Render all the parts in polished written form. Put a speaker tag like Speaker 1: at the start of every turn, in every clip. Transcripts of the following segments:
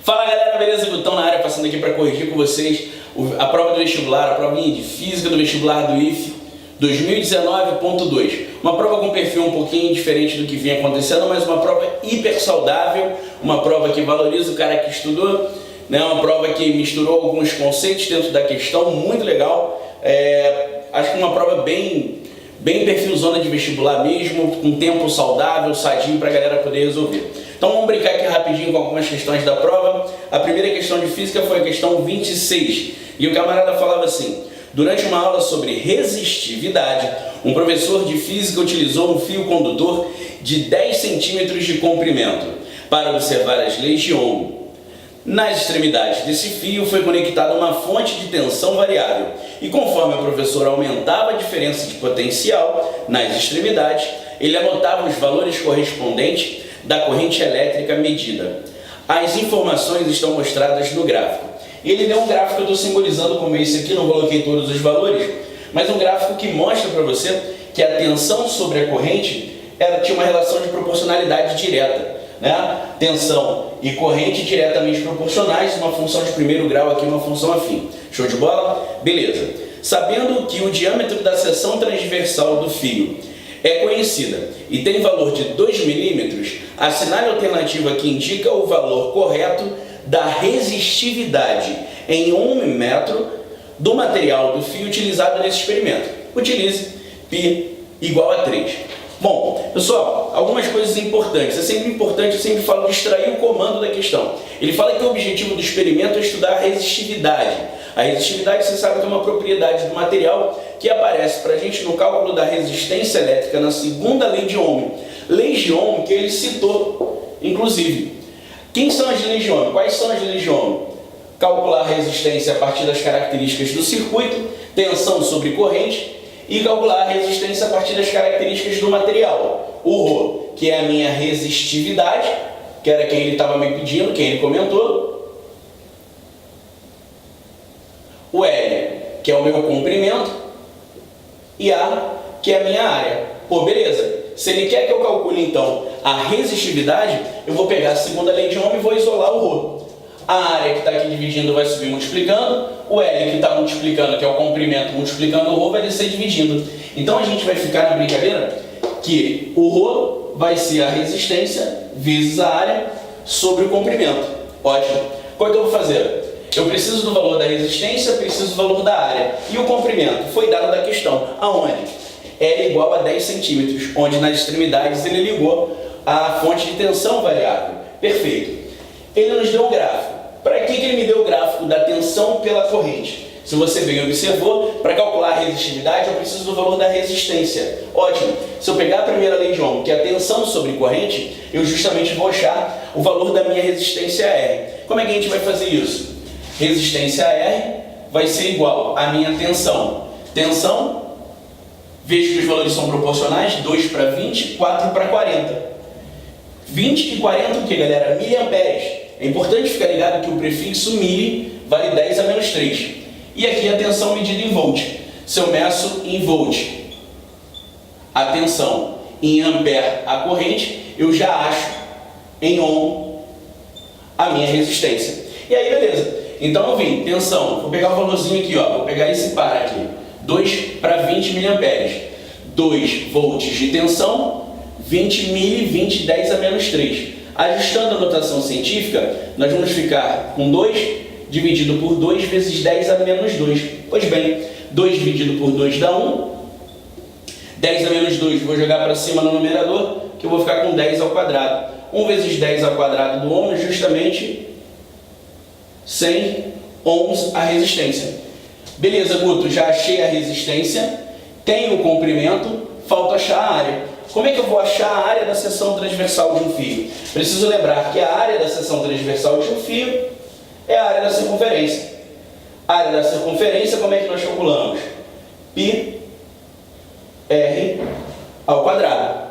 Speaker 1: Fala galera, beleza? Gutão na área, passando aqui para corrigir com vocês a prova do vestibular, a provinha de Física do vestibular do IF 2019.2. Uma prova com perfil um pouquinho diferente do que vinha acontecendo, mas uma prova hiper saudável, uma prova que valoriza o cara que estudou, né? Uma prova que misturou alguns conceitos dentro da questão, muito legal. Acho que uma prova bem perfilzona de vestibular mesmo, com tempo saudável, sadio para a galera poder resolver. Então vamos brincar aqui rapidinho com algumas questões da prova. A primeira questão de física foi a questão 26. E o camarada falava assim: durante uma aula sobre resistividade, um professor de física utilizou um fio condutor de 10 centímetros de comprimento para observar as leis de Ohm. Nas extremidades desse fio foi conectada uma fonte de tensão variável e conforme o professor aumentava a diferença de potencial nas extremidades, ele anotava os valores correspondentes da corrente elétrica medida. As informações estão mostradas no gráfico. E ele deu um gráfico, eu estou simbolizando como esse aqui, não coloquei todos os valores, mas um gráfico que mostra para você que a tensão sobre a corrente tinha uma relação de proporcionalidade direta. Né? Tensão e corrente diretamente proporcionais, uma função de primeiro grau aqui, uma função afim. Show de bola? Beleza. Sabendo que o diâmetro da seção transversal do fio é conhecida e tem valor de 2 milímetros, assinale a alternativa que indica o valor correto da resistividade em 1 metro do material do fio utilizado nesse experimento. Utilize π igual a 3. Bom, pessoal, algumas coisas importantes. É sempre importante, eu sempre falo de extrair o comando da questão. Ele fala que o objetivo do experimento é estudar a resistividade. A resistividade, você sabe que é uma propriedade do material que aparece para a gente no cálculo da resistência elétrica na segunda lei de Ohm. Leis de Ohm que ele citou, inclusive. Quem são as leis de Ohm? Quais são as leis de Ohm? Calcular a resistência a partir das características do circuito, tensão sobre corrente, e calcular a resistência a partir das características do material. O Rho, que é a minha resistividade, que era quem ele estava me pedindo, quem ele comentou. O L, que é o meu comprimento. E A, que é a minha área. Pô, beleza. Se ele quer que eu calcule, então, a resistividade, eu vou pegar a segunda lei de Ohm e vou isolar o Rho. A área que está aqui dividindo vai subir multiplicando, o L que está multiplicando, que é o comprimento, multiplicando o Rho, vai descer dividindo. Então a gente vai ficar na brincadeira que o Rho vai ser a resistência vezes a área sobre o comprimento. Ótimo. Qual é que eu vou fazer? Eu preciso do valor da resistência, preciso do valor da área. E o comprimento? Foi dado da questão. Aonde? L igual a 10 centímetros, onde nas extremidades ele ligou a fonte de tensão variável. Perfeito. Ele nos deu um gráfico. Para que ele me deu o gráfico da tensão pela corrente? Se você bem observou, para calcular a resistividade eu preciso do valor da resistência. Ótimo. Se eu pegar a primeira lei de Ohm, que é a tensão sobre corrente, eu justamente vou achar o valor da minha resistência R. Como é que a gente vai fazer isso? Resistência R vai ser igual à minha tensão. Tensão, vejo que os valores são proporcionais, 2 para 20, 4 para 40. 20 e 40 o que, galera? Miliamperes. É importante ficar ligado que o prefixo mili vale 10 a menos 3. E aqui a tensão medida em volt. Se eu meço em volt a tensão, em ampere a corrente, eu já acho em ohm a minha resistência. E aí, beleza. Então eu vim, tensão, vou pegar o valorzinho aqui, ó, vou pegar esse par aqui. 2 para 20 miliamperes. 2 volts de tensão, 20 mili, 20, 10 a menos 3. Ajustando a notação científica, nós vamos ficar com 2 dividido por 2 vezes 10 a menos 2. Pois bem, 2 dividido por 2 dá 1. 10 a menos 2 vou jogar para cima no numerador, que eu vou ficar com 10 ao quadrado. 1 vezes 10 ao quadrado do ohm é justamente 100 ohms a resistência. Beleza, Guto, já achei a resistência, tenho o comprimento, falta achar a área. Como é que eu vou achar a área da seção transversal de um fio? Preciso lembrar que a área da seção transversal de um fio é a área da circunferência. A área da circunferência, como é que nós calculamos? Π R ao quadrado.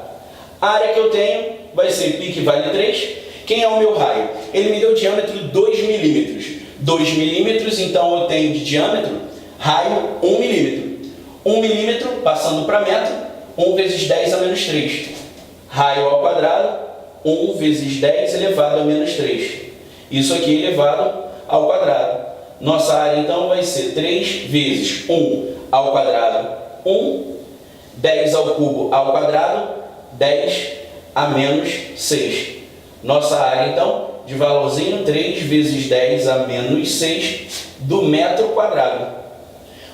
Speaker 1: A área que eu tenho vai ser π que vale 3. Quem é o meu raio? Ele me deu diâmetro 2 milímetros. 2 milímetros, então eu tenho de diâmetro, raio 1 milímetro. 1 milímetro, passando para metro, 1 vezes 10 a menos 3. Raio ao quadrado, 1 vezes 10 elevado a menos 3. Isso aqui elevado ao quadrado. Nossa área, então, vai ser 3 vezes 1 ao quadrado, 1, 10 ao cubo ao quadrado, 10 a menos 6. Nossa área, então, de valorzinho, 3 vezes 10 a menos 6 do metro quadrado.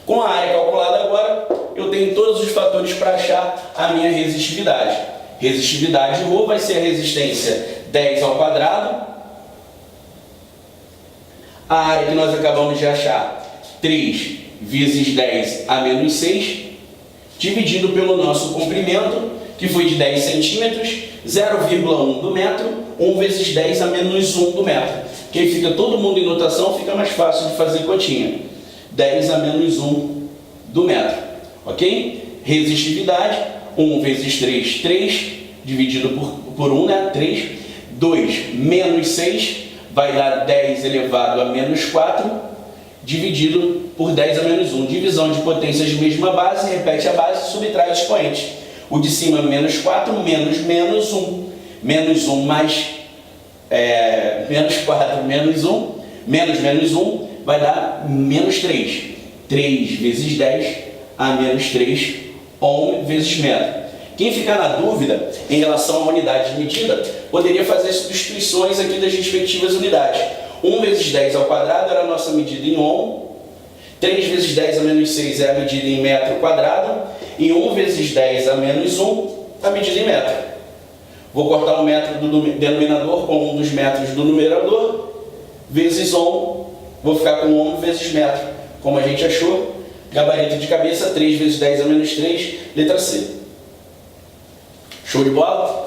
Speaker 1: Com a área calculada agora, eu tenho todos os fatores para achar a minha resistividade. Resistividade de ρ vai ser a resistência 10 ao quadrado. A área que nós acabamos de achar, 3 vezes 10 a menos 6, dividido pelo nosso comprimento, que foi de 10 centímetros, 0,1 do metro, 1 vezes 10 a menos 1 do metro. Que aí fica todo mundo em notação, fica mais fácil de fazer continha. 10 a menos 1 do metro. Ok? Resistividade, 1 vezes 3, 3, dividido por 1, né? 3. 2 menos 6 vai dar 10 elevado a menos 4, dividido por 10 a menos 1. Divisão de potências de mesma base, repete a base, subtrai o expoente. O de cima, menos 4, menos 1. Menos 1 mais menos 4, menos 1. Menos 1 vai dar menos 3. 3 vezes 10 a menos 3, ohm vezes metro. Quem ficar na dúvida em relação à unidade de medida, poderia fazer substituições aqui das respectivas unidades. 1 vezes 10 ao quadrado era a nossa medida em ohm. 3 vezes 10 a menos 6 é a medida em metro quadrado. E 1 vezes 10 a menos 1, a medida em metro. Vou cortar o metro do denominador com 1 dos metros do numerador, vezes ohm. Vou ficar com ohm vezes metro. Como a gente achou, gabarito de cabeça, 3 vezes 10 a menos 3, letra C. Show de bola?